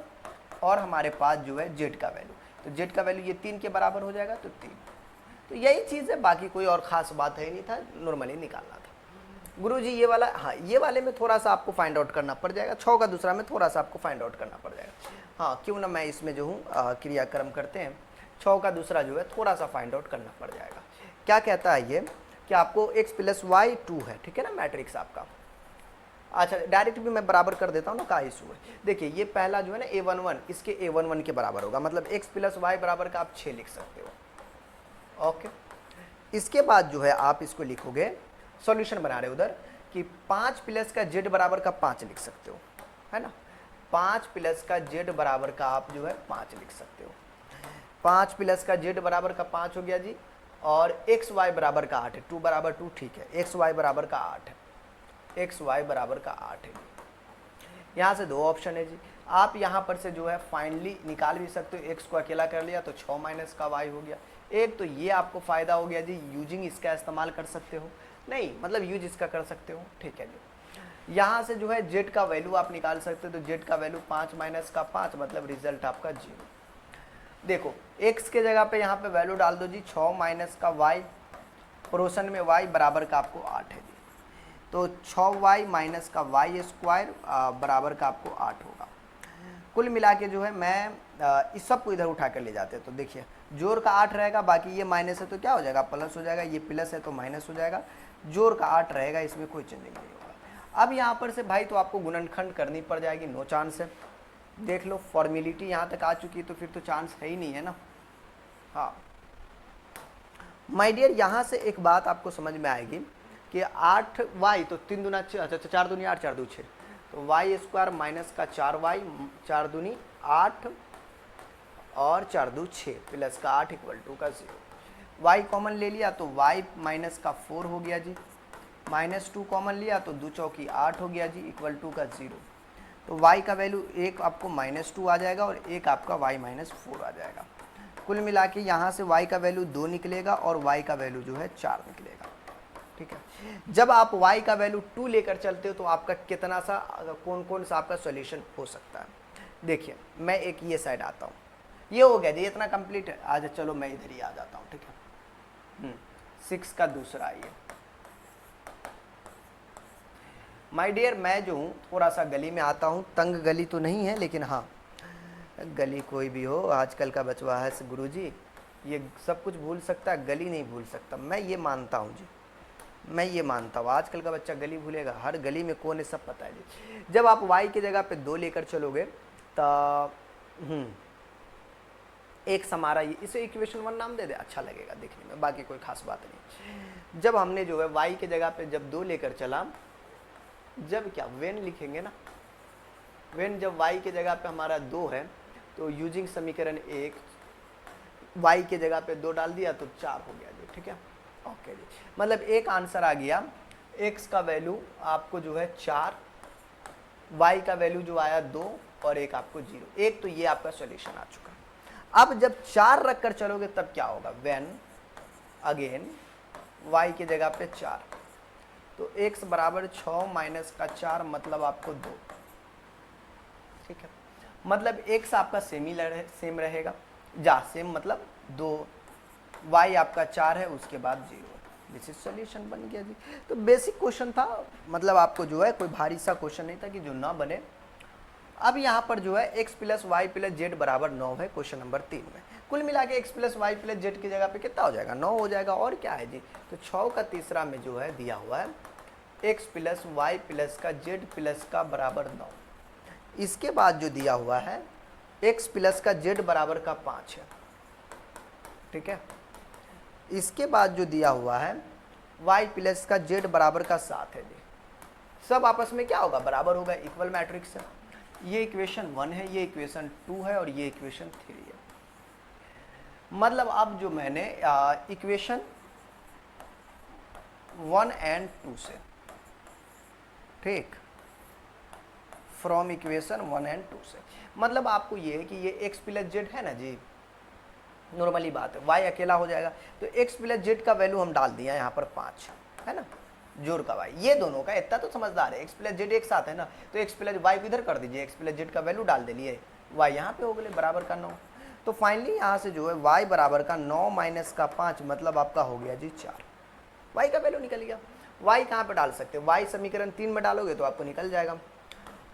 Speaker 1: और हमारे पास जो है z का वैल्यू, तो z का वैल्यू ये 3 के बराबर हो जाएगा, तो 3। तो यही चीज़ है, बाकी कोई और ख़ास बात है नहीं था, नॉर्मली निकालना था। गुरुजी ये वाला, हाँ ये वाले में थोड़ा सा आपको फाइंड आउट करना पड़ जाएगा, 6 का दूसरा में थोड़ा सा आपको फाइंड आउट करना पड़ जाएगा। हाँ क्यों ना मैं इसमें जो हूँ क्रियाक्रम करते हैं, 6 का दूसरा जो है थोड़ा सा फाइंड आउट करना पड़ जाएगा। क्या कहता है ये कि आपको x प्लस वाई 2 है, ठीक है ना, मैट्रिक्स आपका। अच्छा डायरेक्ट भी मैं बराबर कर देता हूँ ना, का इशू है। देखिए ये पहला जो है ना A11, इसके A11 के बराबर होगा, मतलब x प्लस वाई बराबर का आप 6 लिख सकते हो। ओके, इसके बाद जो है आप इसको लिखोगे, सॉल्यूशन बना रहे उधर कि 5 प्लस का z बराबर का 5 लिख सकते हो, है ना। 5 प्लस का z बराबर का आप जो है 5 लिख सकते हो। 5 प्लस का z बराबर का 5 हो गया जी। और एक्स वाई बराबर का 8 है, 2 बराबर 2, ठीक है। एक्स वाई बराबर का 8 है, एक्स वाई बराबर का 8 है। यहाँ से 2 ऑप्शन है जी। आप यहाँ पर से जो है फाइनली निकाल भी सकते हो, एक्स को अकेला कर लिया तो 6 माइनस का वाई हो गया। एक तो ये आपको फ़ायदा हो गया जी, यूजिंग इसका इस्तेमाल कर सकते हो, नहीं मतलब यूज इसका कर सकते हो, ठीक है जी। यहाँ से जो है जेड का वैल्यू आप निकाल सकते हो, तो जेड का वैल्यू 5 माइनस का 5, मतलब रिजल्ट आपका 0। देखो x के जगह पे यहाँ पे वैल्यू डाल दो जी, 6 माइनस का y, प्रोशन में y बराबर का आपको 8 है जी। तो 6y माइनस का y स्क्वायर बराबर का आपको 8 होगा। कुल मिला के जो है मैं इस सब को इधर उठा कर ले जाते हैं, तो देखिए जोड़ का 8 रहेगा, बाकी ये माइनस है तो क्या हो जाएगा, प्लस हो जाएगा, ये प्लस है तो माइनस हो जाएगा। जोड़ का 8 रहेगा, इसमें कोई चेंजिंग नहीं होगा। अब यहाँ पर से भाई तो आपको गुणनखंड करनी पड़ जाएगी, नो चांस है। देख लो फॉर्मेलिटी यहाँ तक आ चुकी है तो फिर तो चांस है ही नहीं है ना। हाँ माय डियर, यहाँ से एक बात आपको समझ में आएगी कि 8y तो 3 दूना 4 दूनी 8 4 दू 6, तो वाई स्क्वायर माइनस का 4y 4 दूनी 8 और 4 दू 6 प्लस का 8 इक्वल टू का 0। y कॉमन ले लिया तो y माइनस का 4 हो गया जी, -2 कॉमन लिया तो 2 चौकी 8 हो गया जी, इक्वल टू का 0। तो y का वैल्यू एक आपको -2 आ जाएगा और एक आपका y -4 आ जाएगा। कुल मिला के यहाँ से y का वैल्यू 2 निकलेगा और y का वैल्यू जो है 4 निकलेगा। ठीक है, जब आप y का वैल्यू 2 लेकर चलते हो तो आपका कितना सा कौन कौन सा आपका सॉल्यूशन हो सकता है। देखिए मैं एक ये साइड आता हूँ, ये हो गया जी, इतना कंप्लीट है। आज चलो मैं इधर ही आ जाता हूँ। ठीक है, 6 का दूसरा आइए। माय डियर, मैं जो हूँ थोड़ा सा गली में आता हूँ, तंग गली तो नहीं है लेकिन हाँ गली कोई भी हो, आजकल का बचवा है गुरुजी, ये सब कुछ भूल सकता है, गली नहीं भूल सकता। मैं ये मानता हूँ जी, मैं ये मानता हूँ आजकल का बच्चा गली भूलेगा, हर गली में कौन है सब पता है जी। जब आप y की जगह पे 2 लेकर चलोगे तो एक हमारा इसे इक्वेशन 1 नाम दे दे, अच्छा लगेगा देखने में, बाकी कोई खास बात नहीं। जब हमने जो है y की जगह पे जब 2 लेकर चला, जब क्या वेन लिखेंगे ना, वेन जब y की जगह पे हमारा 2 है तो यूजिंग समीकरण 1 y की जगह पे 2 डाल दिया तो 4 हो गया जी। ठीक है, ओके जी, मतलब एक आंसर आ गया, x का वैल्यू आपको जो है 4, y का वैल्यू जो आया 2 और एक आपको 0। एक तो ये आपका सॉल्यूशन आ चुका। अब जब 4 रख कर चलोगे तब क्या होगा, वेन अगेन y की जगह पे 4 तो x बराबर 6 माइनस का 4 मतलब आपको 2। ठीक है, मतलब x आपका सेम रहेगा, सेम मतलब 2, y आपका 4 है उसके बाद 0। दिस इज सॉल्यूशन बन गया जी। तो बेसिक क्वेश्चन था, मतलब आपको जो है कोई भारी सा क्वेश्चन नहीं था कि जो ना बने। अब यहाँ पर जो है x plus y plus z बराबर 9 है क्वेश्चन नंबर 3 में। कुल मिला के x plus y plus z की जगह पे कितना हो जाएगा, 9 हो जाएगा। और क्या है जी, तो 6 का तीसरा में जो है दिया हुआ है x प्लस वाई प्लस का जेड प्लस का बराबर 9। इसके बाद जो दिया हुआ है x प्लस का जेड बराबर का 5 है। ठीक है, इसके बाद जो दिया हुआ है y प्लस का जेड बराबर का 7 है जी। सब आपस में क्या होगा, बराबर होगा, इक्वल मैट्रिक्स है। ये इक्वेशन 1 है, ये इक्वेशन 2 है और ये इक्वेशन 3 है। मतलब अब जो मैंने इक्वेशन 1 एंड 2 से, ठीक, फ्रॉम इक्वेशन 1 एंड 2 से, मतलब आपको ये है कि ये x प्लस जेड है ना जी, नॉर्मली बात है, y अकेला हो जाएगा तो x प्लस जेड का वैल्यू हम डाल दिया यहाँ पर 5 है ना, जोड़ का y, ये दोनों का इतना तो समझदार है, x प्लस जेड एक साथ है ना, तो x प्लस वाई को इधर कर दीजिए, x प्लस जेड का वैल्यू डाल दिए, y यहाँ पे हो गए बराबर का 9। तो फाइनली यहाँ से जो है y बराबर का 9 माइनस का 5 मतलब आपका हो गया जी 4। y का वैल्यू निकल गया। y कहाँ पे डाल सकते हैं, y समीकरण 3 में डालोगे तो आपको निकल जाएगा।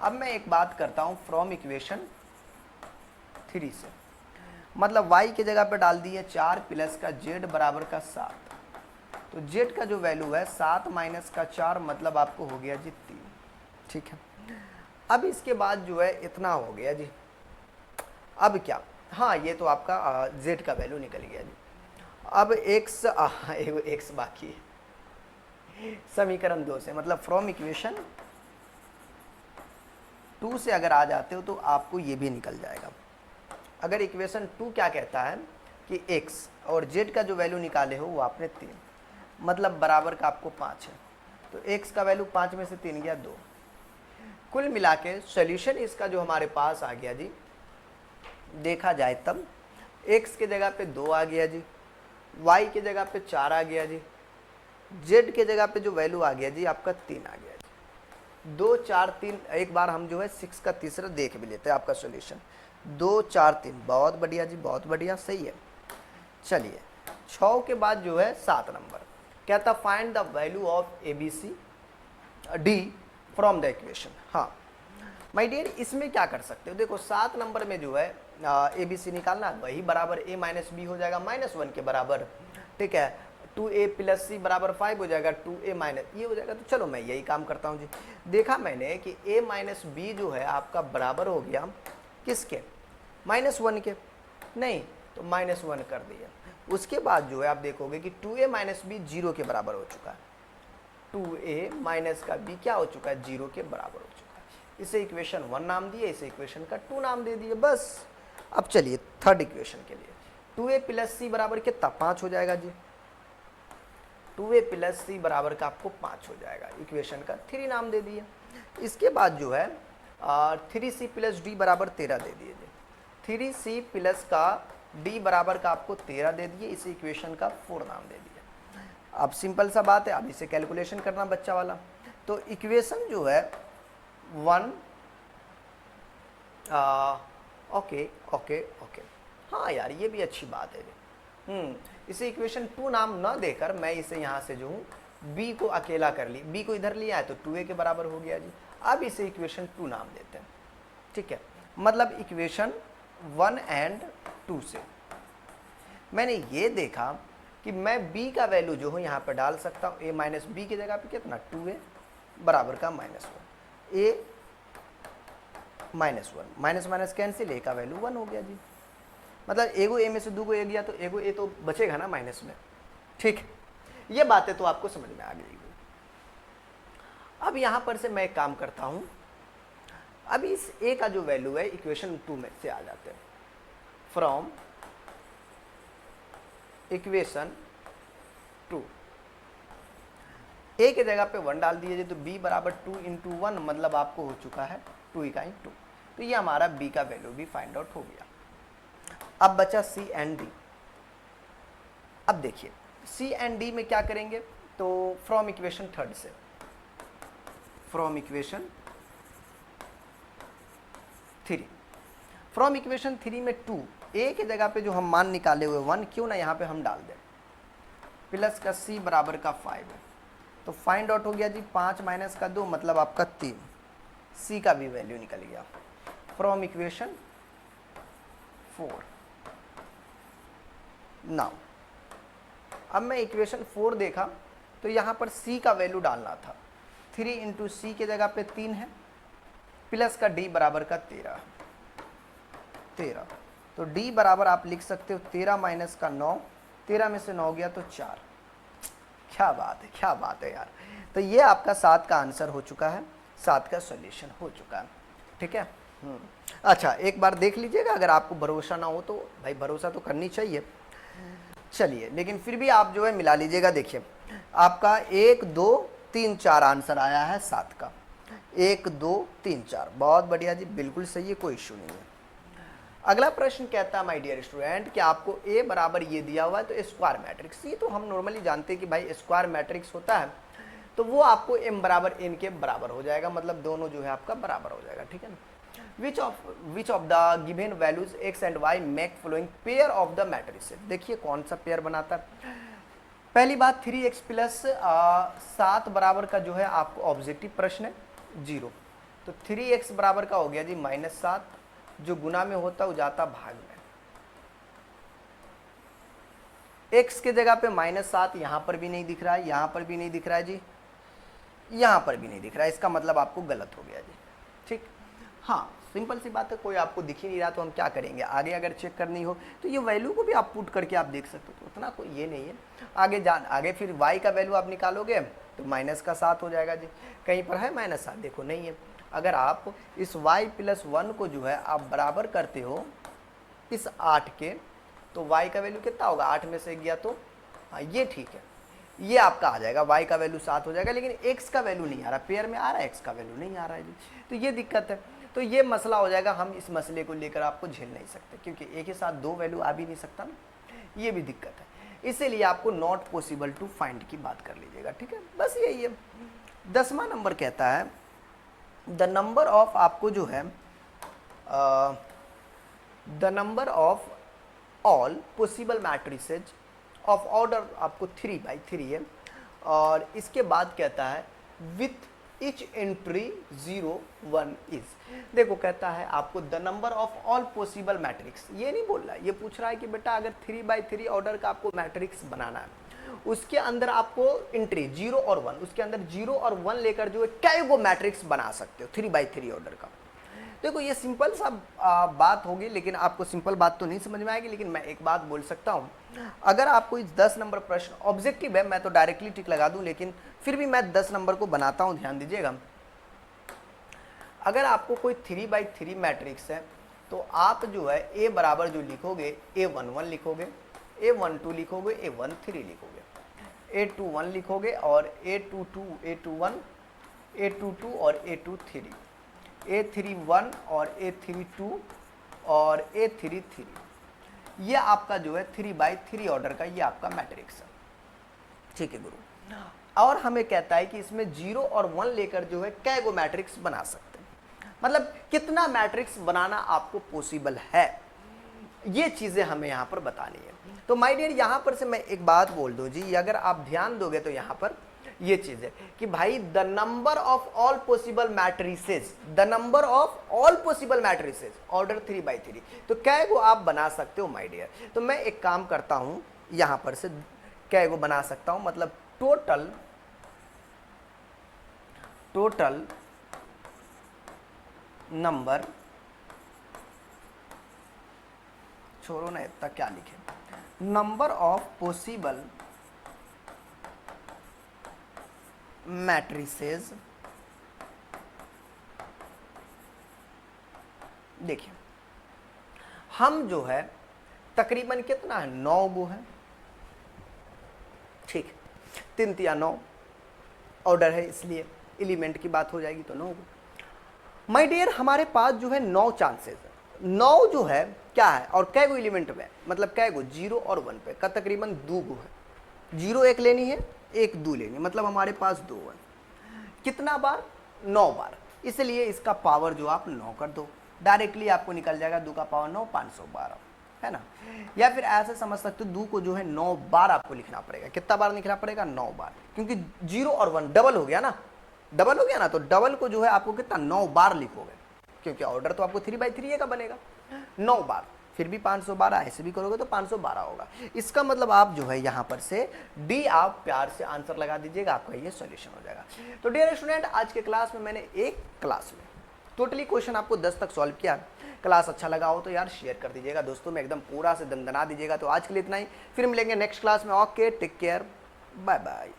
Speaker 1: अब मैं एक बात करता हूँ फ्रॉम इक्वेशन 3 से, मतलब y की जगह पे डाल दिए 4 प्लस का z बराबर का 7, तो z का जो वैल्यू है 7 माइनस का 4 मतलब आपको हो गया जी 3। ठीक है, अब इसके बाद जो है इतना हो गया जी। अब क्या, हाँ ये तो आपका z का वैल्यू निकल गया जी। अब x बाकी है समीकरण 2 से, मतलब फ्रॉम इक्वेशन 2 से अगर आ जाते हो तो आपको ये भी निकल जाएगा। अगर इक्वेशन 2 क्या कहता है कि x और z का जो वैल्यू निकाले हो वो आपने 3, मतलब बराबर का आपको 5 है, तो x का वैल्यू 5 में से 3 गया 2। कुल मिला के सोल्यूशन इसका जो हमारे पास आ गया जी, देखा जाए तब x के जगह पे 2 आ गया जी, y के जगह पे 4 आ गया जी, z के जगह पे जो वैल्यू आ गया जी आपका 3 आ गया जी। 2 4 3, एक बार हम जो है 6 का तीसरा देख भी लेते हैं आपका सोल्यूशन। 2 4 3, बहुत बढ़िया जी, बहुत बढ़िया, सही है। चलिए 6 के बाद जो है 7 नंबर कहता find the value of ABC D from the equation. हाँ माय डियर, इसमें क्या कर सकते हो, देखो 7 नंबर में जो है ABC निकालना, वही बराबर a माइनस बी हो जाएगा -1 के बराबर। ठीक है, 2a प्लस सी बराबर 5 हो जाएगा, 2a माइनस ये हो जाएगा। तो चलो मैं यही काम करता हूँ जी। देखा मैंने कि a माइनस बी जो है आपका बराबर हो गया किसके, -1 के, नहीं तो -1 कर दिया। उसके बाद जो है आप देखोगे कि 2a माइनस बी 0 के बराबर हो चुका है, 2a माइनस का b क्या हो चुका है, 0 के बराबर हो चुका है। इसे इक्वेशन 1 नाम दिए, इसे इक्वेशन का 2 नाम दे दिए, बस। अब चलिए थर्ड इक्वेशन के लिए 2a प्लस सी बराबर कितना, 5 हो जाएगा जी। 2a प्लस सी बराबर का आपको 5 हो जाएगा, इक्वेशन का 3 नाम दे दिए। इसके बाद जो है 3c प्लस डी बराबर 13 दे दिए जी। 3c प्लस का d बराबर का आपको 13 दे दिए, इसे इक्वेशन का 4 नाम दे दिया। अब सिंपल सा बात है, अब इसे कैलकुलेशन करना बच्चा वाला। तो इक्वेशन जो है 1 ओके ओके ओके, हाँ यार ये भी अच्छी बात है। इसे इक्वेशन 2 नाम न देकर मैं इसे यहाँ से जो हूँ b को अकेला कर ली, b को इधर लिया है तो 2a के बराबर हो गया जी। अब इसे इक्वेशन 2 नाम देते हैं, ठीक है। मतलब इक्वेशन 1 एंड 2 से मैंने ये देखा कि मैं b का वैल्यू जो हूँ यहाँ पर डाल सकता हूँ, a माइनस बी की जगह पे कितना, 2a बराबर का -1, a -1 minus minus cancel, a का वैल्यू 1 हो गया जी। मतलब एगो ए में से 2 को ए गया तो एगो ए तो बचेगा ना माइनस में, ठीक। ये बातें तो आपको समझ में आ गई। अब यहां पर से मैं एक काम करता हूं, अब इस ए का जो वैल्यू है इक्वेशन 2 में से आ जाते हैं। फ्रॉम इक्वेशन 2 ए के जगह पे 1 डाल दिए तो b बराबर 2 इंटू 1, मतलब आपको हो चुका है 2 का 2। तो ये हमारा b का वैल्यू भी फाइंड आउट हो गया। अब बचा सी एंड डी। अब देखिए सी एंड डी में क्या करेंगे, तो फ्रॉम इक्वेशन 3 से, फ्रॉम इक्वेशन 3, फ्रॉम इक्वेशन 3 में 2 ए के जगह पे जो हम मान निकाले हुए 1 क्यों ना यहाँ पे हम डाल दें, प्लस का सी बराबर का 5 है। तो फाइंड आउट हो गया जी 5 माइनस का 2 मतलब आपका 3, सी का भी वैल्यू निकल गया फ्रॉम इक्वेशन 4। नाउ अब मैं इक्वेशन 4 देखा तो यहाँ पर c का वैल्यू डालना था, 3 इंटू सी के जगह पे 3 है, प्लस का d बराबर का 13। तो d बराबर आप लिख सकते हो 13 माइनस का 9, 13 में से 9 गया तो 4। क्या बात है, क्या बात है यार। तो ये आपका 7 का आंसर हो चुका है, 7 का सॉल्यूशन हो चुका है, ठीक है। अच्छा एक बार देख लीजिएगा, अगर आपको भरोसा ना हो तो भाई भरोसा तो करनी चाहिए। चलिए लेकिन फिर भी आप जो है मिला लीजिएगा। देखिए आपका 1 2 3 4 आंसर आया है 7 का, 1 2 3 4, बहुत बढ़िया जी, बिल्कुल सही है, कोई इश्यू नहीं है। अगला प्रश्न कहता है माय डियर स्टूडेंट कि आपको ए बराबर ये दिया हुआ है तो स्क्वायर मैट्रिक्स, ये तो हम नॉर्मली जानते हैं कि भाई स्क्वायर मैट्रिक्स होता है तो वो आपको m बराबर n के बराबर हो जाएगा, मतलब दोनों जो है आपका बराबर हो जाएगा, ठीक है ना। Which of the given values x and y make following pair of the matrices. देखिए कौन सा पेयर बनाता है। पहली बात 3x प्लस 7 बराबर का जो है आपको ऑब्जेक्टिव प्रश्न है 0, तो 3x बराबर का हो गया जी -7, जो गुना में होता वो जाता भाग में। x के जगह पे -7 यहां पर भी नहीं दिख रहा है, यहां पर भी नहीं दिख रहा है जी, यहां पर भी नहीं दिख रहा है, इसका मतलब आपको गलत हो गया जी, ठीक। हाँ सिंपल सी बात है, कोई आपको दिख ही नहीं रहा तो हम क्या करेंगे, आगे अगर चेक करनी हो तो ये वैल्यू को भी आप पुट करके आप देख सकते हो, तो उतना कोई ये नहीं है। आगे फिर y का वैल्यू आप निकालोगे तो -7 हो जाएगा जी, कहीं पर है -7, देखो नहीं है। अगर आप इस y प्लस 1 को जो है आप बराबर करते हो इस 8 के, तो y का वैल्यू कितना होगा, 8 में से गया तो हाँ ये ठीक है, ये आपका आ जाएगा, y का वैल्यू 7 हो जाएगा, लेकिन x का वैल्यू नहीं आ रहा, पेयर में आ रहा है, x का वैल्यू नहीं आ रहा है जी, तो ये दिक्कत है। तो ये मसला हो जाएगा, हम इस मसले को लेकर आपको झेल नहीं सकते, क्योंकि एक ही साथ 2 वैल्यू आ भी नहीं सकता ना, ये भी दिक्कत है। इसीलिए आपको नॉट पॉसिबल टू फाइंड की बात कर लीजिएगा, ठीक है, बस यही है। 10वां नंबर कहता है द नंबर ऑफ, आपको जो है the number of all possible matrices of order आपको 3/3 है, और इसके बाद कहता है विथ इच एंट्री 0 1 इज। देखो कहता है आपको the number of all possible matrix, ये नहीं बोल रहा है, ये पूछ रहा है कि बेटा अगर 3/3 ऑर्डर का आपको मैट्रिक्स बनाना है उसके अंदर आपको एंट्री 0 और 1, उसके अंदर 0 और 1 लेकर जो है कई गो मैट्रिक्स बना सकते हो 3x3 ऑर्डर का। देखो ये सिंपल सा बात होगी, लेकिन आपको सिंपल बात तो नहीं समझ में आएगी, लेकिन मैं एक बात बोल सकता हूँ, अगर आपको इस 10 नंबर प्रश्न ऑब्जेक्टिव है, मैं तो डायरेक्टली टिक लगा दूं, लेकिन फिर भी मैं 10 नंबर को बनाता हूँ, ध्यान दीजिएगा। अगर आपको कोई 3x3 मैट्रिक्स है तो आप जो है ए बराबर जो लिखोगे A11 लिखोगे, A12 लिखोगे, A13 लिखोगे, A21 लिखोगे और A21, A22 और A23, A31 और A32 और A33, ये आपका जो है 3x3 ऑर्डर का ये आपका मैट्रिक्स है। ठीक है गुरु, और हमें कहता है कि इसमें 0 और 1 लेकर जो है कै गो मैट्रिक्स बना सकते हैं, मतलब कितना मैट्रिक्स बनाना आपको पॉसिबल है, ये चीजें हमें यहां पर बतानी है। तो माय डियर यहां पर से मैं एक बात बोल दूं जी, अगर आप ध्यान दोगे तो यहां पर ये चीज है कि भाई the number of all possible matrices, the number of all possible matrices order 3x3, तो कै गो आप बना सकते हो माय डियर। तो मैं एक काम करता हूं, यहां पर से कै गो बना सकता हूं, मतलब टोटल नंबर, छोड़ो ना इतना क्या लिखे, नंबर ऑफ पॉसिबल मैट्रिसेस। देखिए हम जो है तकरीबन कितना है, 9 गो है, ठीक, 3 तिया 9 ऑर्डर है, इसलिए एलिमेंट की बात हो जाएगी तो 9 गो। माय डियर हमारे पास जो है 9 चांसेस है, 9 जो है क्या है और कै गो एलिमेंट में, मतलब कै गो 0 और 1 पे का तकरीबन 2 गो है, 0 एक लेनी है, 1 2 लेनी है, मतलब हमारे पास 2 है। कितना बार, 9 बार, इसलिए इसका पावर जो आप 9 कर दो, डायरेक्टली आपको निकल जाएगा 2 का पावर 9, 512 है ना। या फिर ऐसे समझ सकते हो 2 को जो है 9 बार आपको लिखना पड़ेगा, कितना बार लिखना पड़ेगा, 9 बार, क्योंकि 0 और 1 डबल हो गया ना, डबल हो गया ना, तो डबल को जो है आपको कितना 9 बार लिखोगे, क्योंकि ऑर्डर तो आपको 3x3 का बनेगा 9 बार, फिर भी 512, ऐसे भी करोगे तो 512 होगा। इसका मतलब आप जो है यहाँ पर से डी आप प्यार से आंसर लगा दीजिएगा, आपका ये सॉल्यूशन हो जाएगा। तो डियर स्टूडेंट आज के क्लास में मैंने एक क्लास में टोटली क्वेश्चन आपको 10 तक सॉल्व किया। क्लास अच्छा लगा हो तो यार शेयर कर दीजिएगा दोस्तों में, एकदम पूरा से दंदना दीजिएगा। तो आज के लिए इतना ही, फिर मिलेंगे नेक्स्ट क्लास में। Okay, take care, bye bye.